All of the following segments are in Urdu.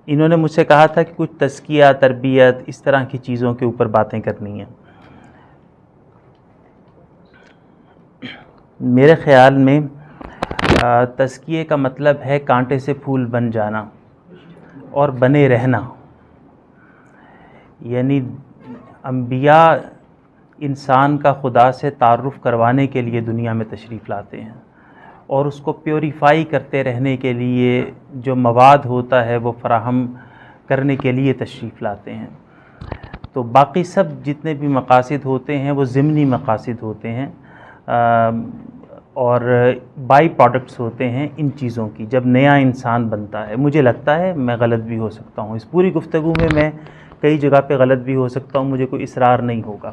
انہوں نے مجھ سے کہا تھا کہ کچھ تزکیہ، تربیت، اس طرح کی چیزوں کے اوپر باتیں کرنی ہیں۔ میرے خیال میں تزکیے کا مطلب ہے کانٹے سے پھول بن جانا اور بنے رہنا، یعنی انبیاء انسان کا خدا سے تعارف کروانے کے لیے دنیا میں تشریف لاتے ہیں، اور اس کو پیوریفائی کرتے رہنے کے لیے جو مواد ہوتا ہے وہ فراہم کرنے کے لیے تشریف لاتے ہیں۔ تو باقی سب جتنے بھی مقاصد ہوتے ہیں وہ ضمنی مقاصد ہوتے ہیں اور بائی پروڈکٹس ہوتے ہیں ان چیزوں کی جب نیا انسان بنتا ہے۔ مجھے لگتا ہے، میں غلط بھی ہو سکتا ہوں، اس پوری گفتگو میں کئی جگہ پہ غلط بھی ہو سکتا ہوں، مجھے کوئی اصرار نہیں ہوگا،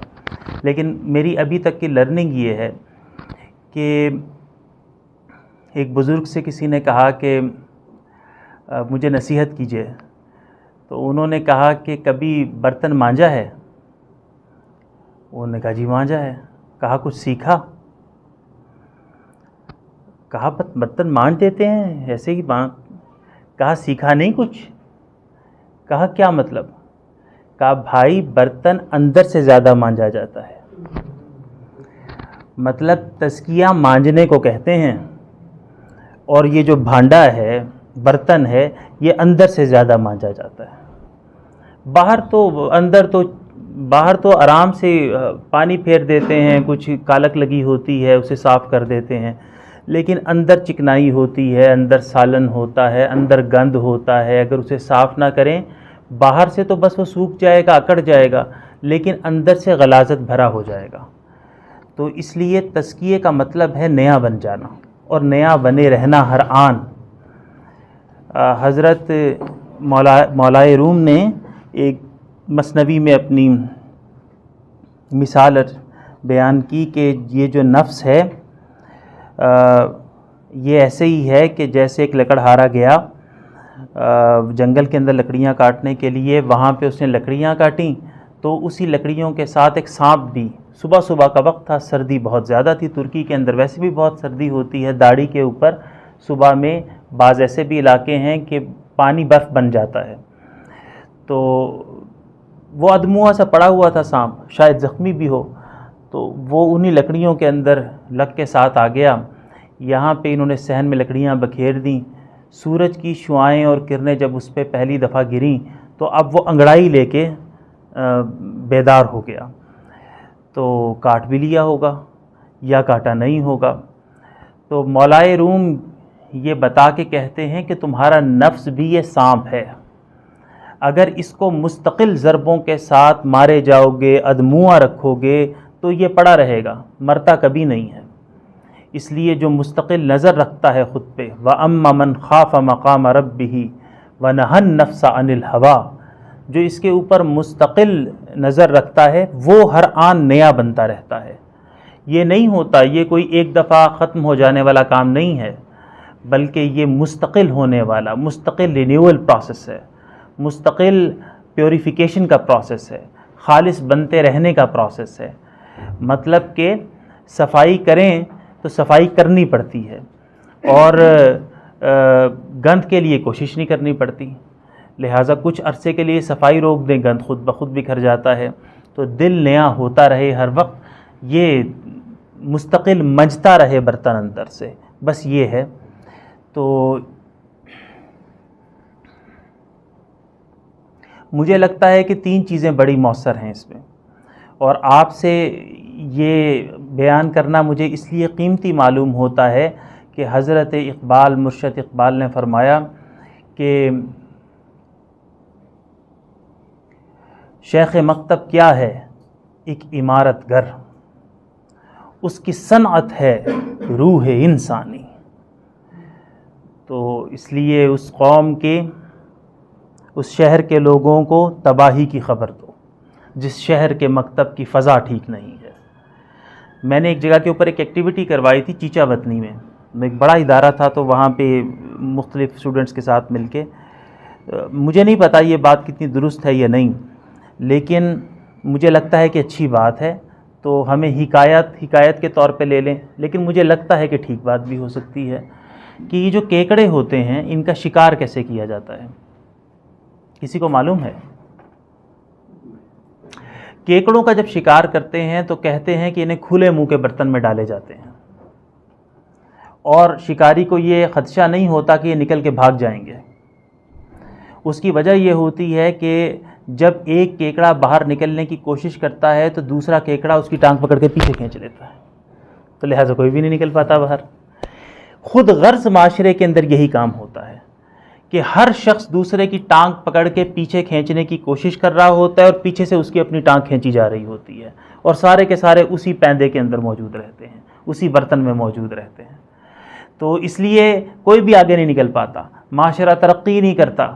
لیکن میری ابھی تک کی لرننگ یہ ہے کہ ایک بزرگ سے کسی نے کہا کہ مجھے نصیحت کیجیے، تو انہوں نے کہا کہ کبھی برتن مانجا ہے؟ انہوں نے کہا جی مانجا ہے۔ کہا کچھ سیکھا؟ کہا برتن مانج دیتے ہیں ایسے ہی کہا سیکھا نہیں کچھ؟ کہا کیا مطلب؟ کہا بھائی برتن اندر سے زیادہ مانجا جاتا ہے، مطلب تزکیہ مانجنے کو کہتے ہیں، اور یہ جو بھانڈا ہے، برتن ہے، یہ اندر سے زیادہ مانجا جاتا ہے۔ باہر تو آرام سے پانی پھیر دیتے ہیں، کچھ کالک لگی ہوتی ہے اسے صاف کر دیتے ہیں، لیکن اندر چکنائی ہوتی ہے، اندر سالن ہوتا ہے، اندر گند ہوتا ہے، اگر اسے صاف نہ کریں باہر سے تو بس وہ سوکھ جائے گا، اکڑ جائے گا، لیکن اندر سے غلاظت بھرا ہو جائے گا۔ تو اس لیے تزکیے کا مطلب ہے نیا بن جانا اور نیا بنے رہنا ہر آن۔ حضرت مولائے روم نے ایک مثنوی میں اپنی مثال بیان کی کہ یہ جو نفس ہے یہ ایسے ہی ہے کہ جیسے ایک لکڑہارا گیا جنگل کے اندر لکڑیاں کاٹنے کے لیے، وہاں پہ اس نے لکڑیاں کاٹیں تو اسی لکڑیوں کے ساتھ ایک سانپ بھی، صبح کا وقت تھا، سردی بہت زیادہ تھی، ترکی کے اندر ویسے بھی بہت سردی ہوتی ہے، داڑھی کے اوپر صبح میں بعض ایسے بھی علاقے ہیں کہ پانی برف بن جاتا ہے، تو وہ ادموا سا پڑا ہوا تھا سانپ، شاید زخمی بھی ہو، تو وہ انہی لکڑیوں کے اندر لگ کے ساتھ آ گیا۔ یہاں پہ انہوں نے صحن میں لکڑیاں بکھیر دیں، سورج کی شعاعیں اور کرنیں جب اس پہ پہلی دفعہ گریں تو اب وہ انگڑائی لے کے بیدار ہو گیا، تو کاٹ بھی لیا ہوگا یا کاٹا نہیں ہوگا۔ تو مولائے روم یہ بتا کے کہتے ہیں کہ تمہارا نفس بھی یہ سانپ ہے، اگر اس کو مستقل ضربوں کے ساتھ مارے جاؤ گے، ادموا رکھو گے تو یہ پڑا رہے گا، مرتا کبھی نہیں ہے۔ اس لیے جو مستقل نظر رکھتا ہے خود پہ، وَأَمَّا مَنْ خَافَ مَقَامَ رَبِّهِ وَنَهَى النَّفْسَ عَنِ الْهَوَىٰ، جو اس کے اوپر مستقل نظر رکھتا ہے وہ ہر آن نیا بنتا رہتا ہے۔ یہ نہیں ہوتا، یہ کوئی ایک دفعہ ختم ہو جانے والا کام نہیں ہے، بلکہ یہ مستقل ہونے والا، مستقل رینیول پروسیس ہے، مستقل پیوریفیکیشن کا پروسیس ہے، خالص بنتے رہنے کا پروسیس ہے۔ مطلب کہ صفائی کریں تو صفائی کرنی پڑتی ہے، اور گند کے لیے کوشش نہیں کرنی پڑتی، لہٰذا کچھ عرصے کے لیے صفائی روک دیں، گند خود بخود بکھر جاتا ہے۔ تو دل نیا ہوتا رہے ہر وقت، یہ مستقل منجتا رہے برتن اندر سے، بس یہ ہے۔ تو مجھے لگتا ہے کہ 3 چیزیں بڑی مؤثر ہیں اس میں، اور آپ سے یہ بیان کرنا مجھے اس لیے قیمتی معلوم ہوتا ہے کہ حضرت اقبال، مرشد اقبال نے فرمایا کہ شیخ مکتب کیا ہے؟ ایک عمارت گر، اس کی صنعت ہے روح انسانی۔ تو اس لیے اس قوم کے، اس شہر کے لوگوں کو تباہی کی خبر دو جس شہر کے مکتب کی فضا ٹھیک نہیں ہے۔ میں نے ایک جگہ کے اوپر ایک ایکٹیویٹی کروائی تھی چیچا وطنی میں، ایک بڑا ادارہ تھا، تو وہاں پہ مختلف اسٹوڈنٹس کے ساتھ مل کے، مجھے نہیں پتا یہ بات کتنی درست ہے یا نہیں، لیکن مجھے لگتا ہے کہ اچھی بات ہے، تو ہمیں حکایت کے طور پہ لے لیں، لیکن مجھے لگتا ہے کہ ٹھیک بات بھی ہو سکتی ہے کہ یہ جو کیکڑے ہوتے ہیں ان کا شکار کیسے کیا جاتا ہے۔ کسی کو معلوم ہے؟ کیکڑوں کا جب شکار کرتے ہیں تو کہتے ہیں کہ انہیں کھلے منہ کے برتن میں ڈالے جاتے ہیں، اور شکاری کو یہ خدشہ نہیں ہوتا کہ یہ نکل کے بھاگ جائیں گے۔ اس کی وجہ یہ ہوتی ہے کہ جب ایک کیکڑا باہر نکلنے کی کوشش کرتا ہے تو دوسرا کیکڑا اس کی ٹانگ پکڑ کے پیچھے کھینچ لیتا ہے، تو لہٰذا کوئی بھی نہیں نکل پاتا باہر۔ خود غرض معاشرے کے اندر یہی کام ہوتا ہے کہ ہر شخص دوسرے کی ٹانگ پکڑ کے پیچھے کھینچنے کی کوشش کر رہا ہوتا ہے، اور پیچھے سے اس کی اپنی ٹانگ کھینچی جا رہی ہوتی ہے، اور سارے کے سارے اسی پیندے کے اندر موجود رہتے ہیں، اسی برتن میں موجود رہتے ہیں۔ تو اس لیے کوئی بھی آگے نہیں نکل پاتا، معاشرہ ترقی نہیں کرتا۔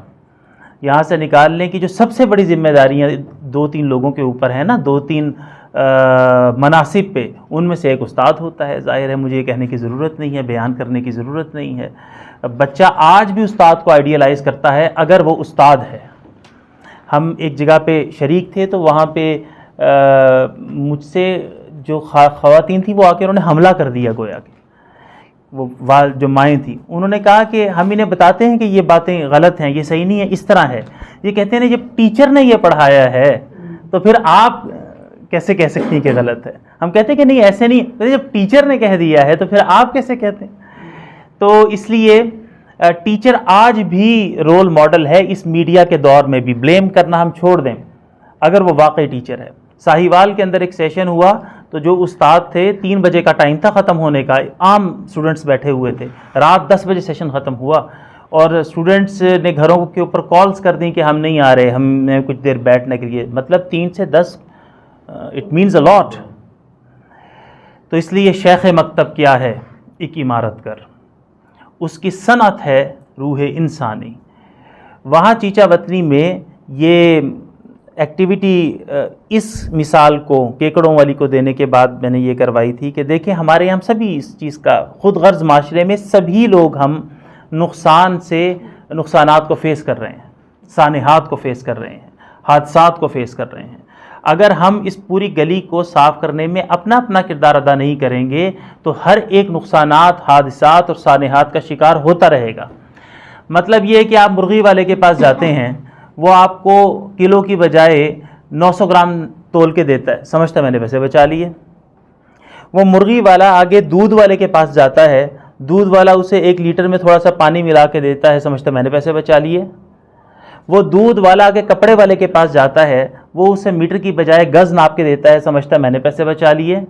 یہاں سے نکالنے کی جو سب سے بڑی ذمہ داریاں 2-3 لوگوں کے اوپر ہیں نا، 2-3 مناصب پہ، ان میں سے ایک استاد ہوتا ہے۔ ظاہر ہے مجھے یہ کہنے کی ضرورت نہیں ہے، بیان کرنے کی ضرورت نہیں ہے۔ بچہ آج بھی استاد کو آئیڈیلائز کرتا ہے اگر وہ استاد ہے۔ ہم ایک جگہ پہ شریک تھے تو وہاں پہ مجھ سے جو خواتین تھیں وہ آ کے انہوں نے حملہ کر دیا، گویا کہ وہ جو مائیں تھیں، انہوں نے کہا کہ ہم انہیں بتاتے ہیں کہ یہ باتیں غلط ہیں، یہ صحیح نہیں ہے، اس طرح ہے۔ یہ کہتے ہیں نا جب ٹیچر نے یہ پڑھایا ہے تو پھر آپ کیسے کہہ سکتی ہیں کہ غلط ہے؟ ہم کہتے ہیں کہ نہیں ایسے نہیں، جب ٹیچر نے کہہ دیا ہے تو پھر آپ کیسے کہتے ہیں؟ تو اس لیے ٹیچر آج بھی رول ماڈل ہے اس میڈیا کے دور میں بھی۔ بلیم کرنا ہم چھوڑ دیں اگر وہ واقعی ٹیچر ہے۔ ساہیوال کے اندر ایک سیشن ہوا تو جو استاد تھے 3 بجے کا ٹائم تھا ختم ہونے کا، عام اسٹوڈنٹس بیٹھے ہوئے تھے، رات 10 بجے سیشن ختم ہوا، اور اسٹوڈنٹس نے گھروں کے اوپر کالز کر دیں کہ ہم نہیں آ رہے، ہمیں کچھ دیر بیٹھنے کے لیے۔ مطلب 3 سے 10 اٹ مینز اے لاٹ۔ تو اس لیے شیخ مکتب کیا ہے؟ ایک عمارت گر، اس کی صنعت ہے روح انسانی۔ وہاں چیچا وطنی میں یہ ایکٹیویٹی اس مثال کو کیکڑوں والی کو دینے کے بعد میں نے یہ کروائی تھی کہ دیکھیں ہمارے یہاں سبھی اس چیز کا خود غرض معاشرے میں سبھی لوگ ہم نقصانات کو فیس کر رہے ہیں، سانحات کو فیس کر رہے ہیں، حادثات کو فیس کر رہے ہیں۔ اگر ہم اس پوری گلی کو صاف کرنے میں اپنا کردار ادا نہیں کریں گے تو ہر ایک نقصانات، حادثات اور سانحات کا شکار ہوتا رہے گا۔ مطلب یہ ہے کہ آپ مرغی والے کے پاس جاتے ہیں، وہ آپ کو کلو کی بجائے 900 گرام تول کے دیتا ہے، سمجھتا میں نے پیسے بچا لیے۔ وہ مرغی والا آگے دودھ والے کے پاس جاتا ہے، دودھ والا اسے 1 لیٹر میں تھوڑا سا پانی ملا کے دیتا ہے، سمجھتا میں نے پیسے بچا لیے۔ وہ دودھ والا آگے کپڑے والے کے پاس جاتا ہے، وہ اسے میٹر کی بجائے گز ناپ کے دیتا ہے، سمجھتا میں نے پیسے بچا لیے۔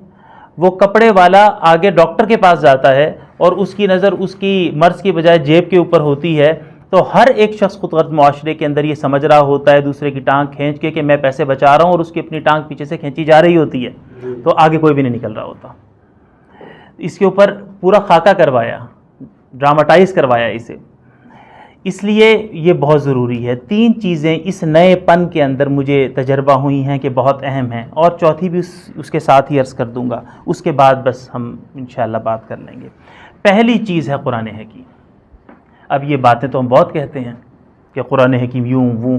وہ کپڑے والا آگے ڈاکٹر کے پاس جاتا ہے اور اس کی نظر اس کی مرض کی بجائے جیب کے اوپر ہوتی ہے، تو ہر ایک شخص خود غرض معاشرے کے اندر یہ سمجھ رہا ہوتا ہے دوسرے کی ٹانگ کھینچ کے کہ میں پیسے بچا رہا ہوں، اور اس کی اپنی ٹانگ پیچھے سے کھینچی جا رہی ہوتی ہے، تو آگے کوئی بھی نہیں نکل رہا ہوتا۔ اس کے اوپر پورا خاکہ کروایا، ڈراماٹائز کروایا اسے۔ اس لیے یہ بہت ضروری ہے۔ 3 چیزیں اس نئے پن کے اندر مجھے تجربہ ہوئی ہیں کہ بہت اہم ہیں، اور چوتھی بھی اس کے ساتھ ہی عرض کر دوں گا، اس کے بعد بس ہم انشاءاللہ بات کر لیں گے۔ پہلی چیز ہے قرآن حکیم۔ اب یہ باتیں تو ہم بہت کہتے ہیں کہ قرآن حکیم یوں وہ،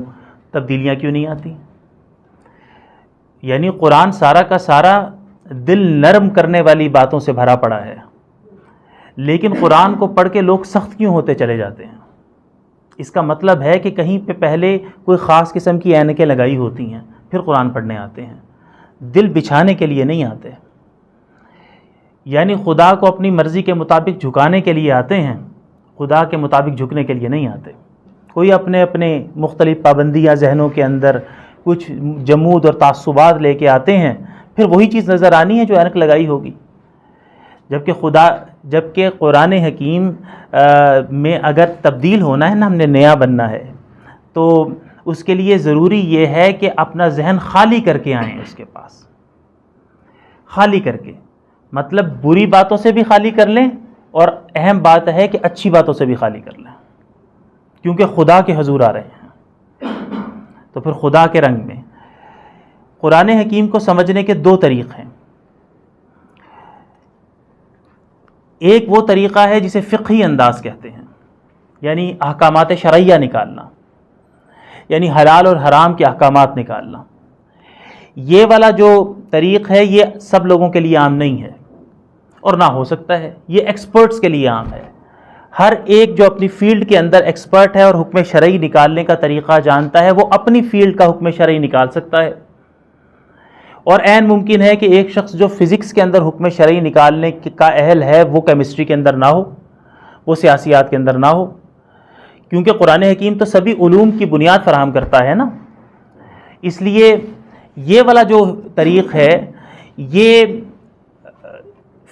تبدیلیاں کیوں نہیں آتی؟ یعنی قرآن سارا کا سارا دل نرم کرنے والی باتوں سے بھرا پڑا ہے، لیکن قرآن کو پڑھ کے لوگ سخت کیوں ہوتے چلے جاتے ہیں؟ اس کا مطلب ہے کہ کہیں پہ پہلے کوئی خاص قسم کی اینکیں لگائی ہوتی ہیں، پھر قرآن پڑھنے آتے ہیں، دل بچھانے کے لیے نہیں آتے۔ یعنی خدا کو اپنی مرضی کے مطابق جھکانے کے لیے آتے ہیں، خدا کے مطابق جھکنے کے لیے نہیں آتے۔ کوئی اپنے مختلف پابندیاں ذہنوں کے اندر کچھ جمود اور تعصبات لے کے آتے ہیں، پھر وہی چیز نظر آنی ہے جو اینک لگائی ہوگی۔ جبکہ قرآن حکیم میں اگر تبدیل ہونا ہے نا، ہم نے نیا بننا ہے، تو اس کے لیے ضروری یہ ہے کہ اپنا ذہن خالی کر کے آئیں اس کے پاس، خالی کر کے، مطلب بری باتوں سے بھی خالی کر لیں، اور اہم بات ہے کہ اچھی باتوں سے بھی خالی کر لیں، کیونکہ خدا کے حضور آ رہے ہیں، تو پھر خدا کے رنگ میں۔ قرآن حکیم کو سمجھنے کے 2 طریقے ہیں۔ ایک وہ طریقہ ہے جسے فقہی انداز کہتے ہیں، یعنی احکامات شرعیہ نکالنا، یعنی حلال اور حرام کے احکامات نکالنا۔ یہ والا جو طریق ہے یہ سب لوگوں کے لیے عام نہیں ہے، اور نہ ہو سکتا ہے، یہ ایکسپرٹس کے لیے عام ہے۔ ہر ایک جو اپنی فیلڈ کے اندر ایکسپرٹ ہے اور حکم شرعی نکالنے کا طریقہ جانتا ہے، وہ اپنی فیلڈ کا حکم شرعی نکال سکتا ہے۔ اور عین ممکن ہے کہ ایک شخص جو فزکس کے اندر حکم شرعی نکالنے کا اہل ہے، وہ کیمسٹری کے اندر نہ ہو، وہ سیاسیات کے اندر نہ ہو، کیونکہ قرآن حکیم تو سبھی علوم کی بنیاد فراہم کرتا ہے نا۔ اس لیے یہ والا جو طریق ہے، یہ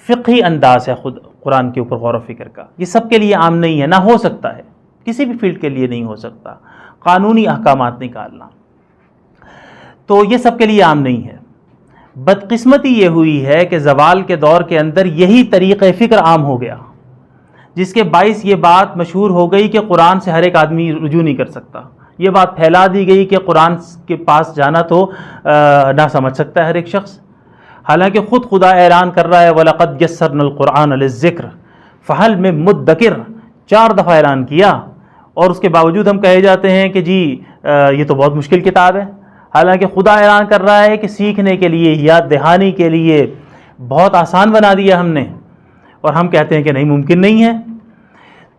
فقہی انداز ہے خود قرآن کے اوپر غور و فکر کا، یہ سب کے لیے عام نہیں ہے، نہ ہو سکتا ہے، کسی بھی فیلڈ کے لیے نہیں ہو سکتا قانونی احکامات نکالنا، تو یہ سب کے لیے عام نہیں ہے۔ بدقسمتی یہ ہوئی ہے کہ زوال کے دور کے اندر یہی طریقہ فکر عام ہو گیا، جس کے باعث یہ بات مشہور ہو گئی کہ قرآن سے ہر ایک آدمی رجوع نہیں کر سکتا۔ یہ بات پھیلا دی گئی کہ قرآن کے پاس جانا تو نہ سمجھ سکتا ہے ہر ایک شخص، حالانکہ خود خدا اعلان کر رہا ہے وَلَقَدْ يَسَّرْنَا الْقُرْآنَ لِلذِّكْرِ فَهَلْ مِن مُدَّكِرٍ، 4 دفعہ اعلان کیا، اور اس کے باوجود ہم کہے جاتے ہیں کہ جی یہ تو بہت مشکل کتاب ہے، حالانکہ خدا اعلان کر رہا ہے کہ سیکھنے کے لیے، یاد دہانی کے لیے بہت آسان بنا دیا ہم نے، اور ہم کہتے ہیں کہ نہیں، ممکن نہیں ہے۔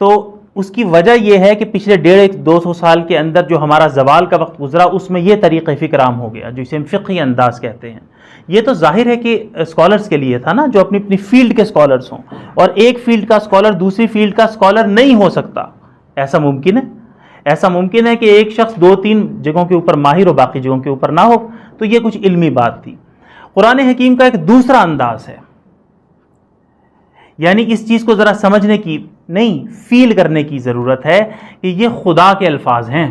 تو اس کی وجہ یہ ہے کہ پچھلے 150-200 سال کے اندر جو ہمارا زوال کا وقت گزرا، اس میں یہ طریقہ فکر عام ہو گیا، جو اسے ہم فقہی انداز کہتے ہیں۔ یہ تو ظاہر ہے کہ اسکالرز کے لیے تھا نا، جو اپنی اپنی فیلڈ کے اسکالرز ہوں، اور ایک فیلڈ کا اسکالر دوسری فیلڈ کا اسکالر نہیں ہو سکتا، ایسا ممکن ہے؟ ایسا ممکن ہے کہ ایک شخص 2-3 جگہوں کے اوپر ماہر ہو، باقی جگہوں کے اوپر نہ ہو، تو یہ کچھ علمی بات تھی۔ قرآن حکیم کا ایک دوسرا انداز ہے، یعنی اس چیز کو ذرا سمجھنے کی نہیں، فیل کرنے کی ضرورت ہے کہ یہ خدا کے الفاظ ہیں،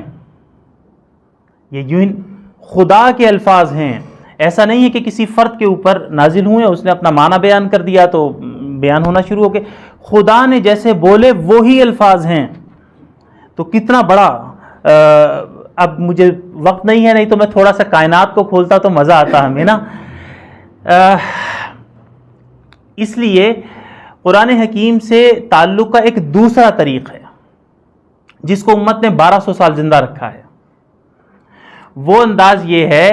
یہ یوں خدا کے الفاظ ہیں، ایسا نہیں ہے کہ کسی فرد کے اوپر نازل ہوئے، اس نے اپنا معنی بیان کر دیا تو بیان ہونا شروع ہو گئے۔ خدا نے جیسے بولے وہی الفاظ ہیں، تو کتنا بڑا اب مجھے وقت نہیں ہے، نہیں تو میں تھوڑا سا کائنات کو کھولتا تو مزہ آتا ہمیں نا۔ اس لیے قرآن حکیم سے تعلق کا ایک دوسرا طریق ہے، جس کو امت نے 1200 سال زندہ رکھا ہے۔ وہ انداز یہ ہے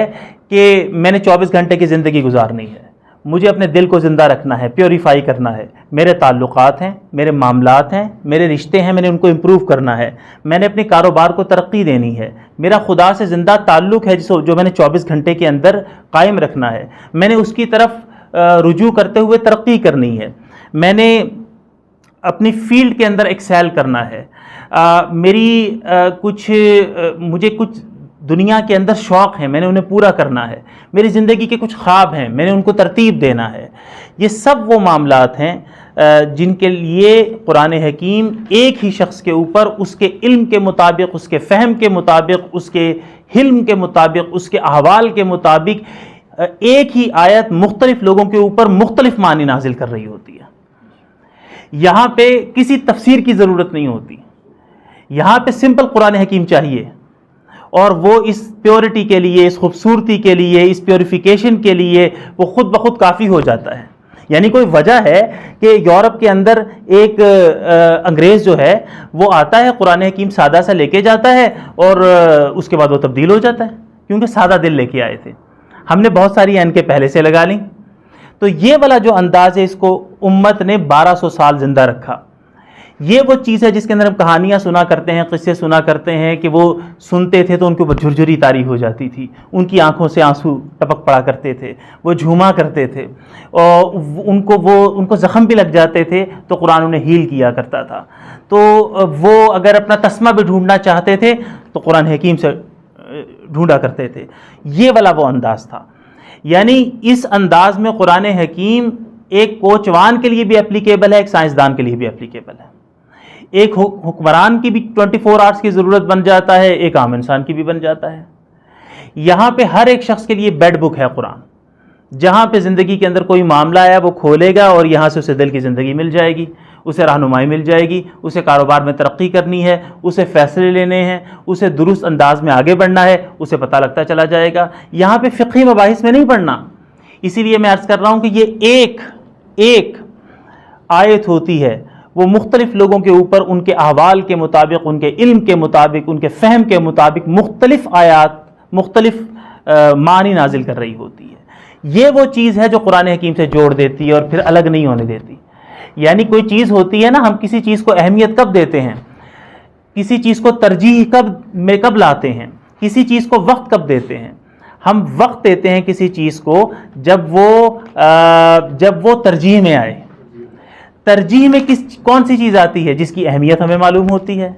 کہ میں نے 24 گھنٹے کی زندگی گزارنی ہے، مجھے اپنے دل کو زندہ رکھنا ہے، پیوریفائی کرنا ہے، میرے تعلقات ہیں، میرے معاملات ہیں، میرے رشتے ہیں، میں نے ان کو امپروو کرنا ہے، میں نے اپنے کاروبار کو ترقی دینی ہے، میرا خدا سے زندہ تعلق ہے جو میں نے 24 گھنٹے کے اندر قائم رکھنا ہے، میں نے اس کی طرف رجوع کرتے ہوئے ترقی کرنی ہے، میں نے اپنی فیلڈ کے اندر ایکسیل کرنا ہے، مجھے کچھ دنیا کے اندر شوق ہیں، میں نے انہیں پورا کرنا ہے، میری زندگی کے کچھ خواب ہیں، میں نے ان کو ترتیب دینا ہے۔ یہ سب وہ معاملات ہیں جن کے لیے قرآن حکیم ایک ہی شخص کے اوپر اس کے علم کے مطابق، اس کے فہم کے مطابق، اس کے حلم کے مطابق، اس کے احوال کے مطابق ایک ہی آیت مختلف لوگوں کے اوپر مختلف معنی نازل کر رہی ہوتی ہے۔ یہاں پہ کسی تفسیر کی ضرورت نہیں ہوتی، یہاں پہ سمپل قرآن حکیم چاہیے، اور وہ اس پیورٹی کے لیے، اس خوبصورتی کے لیے، اس پیوریفیکیشن کے لیے وہ خود بخود کافی ہو جاتا ہے۔ یعنی کوئی وجہ ہے کہ یورپ کے اندر ایک انگریز جو ہے وہ آتا ہے، قرآن حکیم سادہ سا لے کے جاتا ہے، اور اس کے بعد وہ تبدیل ہو جاتا ہے، کیونکہ سادہ دل لے کے آئے تھے، ہم نے بہت ساری اینکیں پہلے سے لگا لیں۔ تو یہ والا جو انداز ہے، اس کو امت نے 1200 سال زندہ رکھا۔ یہ وہ چیز ہے جس کے اندر ہم کہانیاں سنا کرتے ہیں، قصے سنا کرتے ہیں کہ وہ سنتے تھے تو ان کے اوپر جھرجھری طاری ہو جاتی تھی، ان کی آنکھوں سے آنسو ٹپک پڑا کرتے تھے، وہ جھوما کرتے تھے، اور ان کو زخم بھی لگ جاتے تھے تو قرآن انہیں ہیل کیا کرتا تھا۔ تو وہ اگر اپنا تسمہ بھی ڈھونڈنا چاہتے تھے تو قرآن حکیم سے ڈھونڈا کرتے تھے۔ یہ والا وہ انداز تھا، یعنی اس انداز میں قرآن حکیم ایک کوچوان کے لیے بھی اپلیکیبل ہے، ایک سائنسدان کے لیے بھی اپلیکیبل ہے، ایک حکمران کی بھی 24 آورس کی ضرورت بن جاتا ہے، ایک عام انسان کی بھی بن جاتا ہے۔ یہاں پہ ہر ایک شخص کے لیے بیڈ بک ہے قرآن، جہاں پہ زندگی کے اندر کوئی معاملہ آیا وہ کھولے گا اور یہاں سے اسے دل کی زندگی مل جائے گی، اسے رہنمائی مل جائے گی، اسے کاروبار میں ترقی کرنی ہے، اسے فیصلے لینے ہیں، اسے درست انداز میں آگے بڑھنا ہے، اسے پتہ لگتا چلا جائے گا۔ یہاں پہ فقہی مباحث میں نہیں پڑھنا، اسی لیے میں عرض کر رہا ہوں کہ یہ ایک آیت ہوتی ہے، وہ مختلف لوگوں کے اوپر ان کے احوال کے مطابق، ان کے علم کے مطابق، ان کے فہم کے مطابق مختلف آیات، مختلف معنی نازل کر رہی ہوتی ہے۔ یہ وہ چیز ہے جو قرآن حکیم سے جوڑ دیتی ہے اور پھر الگ نہیں ہونے دیتی۔ یعنی کوئی چیز ہوتی ہے نا، ہم کسی چیز کو اہمیت کب دیتے ہیں، کسی چیز کو ترجیح کب لاتے ہیں، کسی چیز کو وقت کب دیتے ہیں؟ ہم وقت دیتے ہیں کسی چیز کو جب وہ ترجیح میں آئے۔ ترجیح میں کون سی چیز آتی ہے؟ جس کی اہمیت ہمیں معلوم ہوتی ہے۔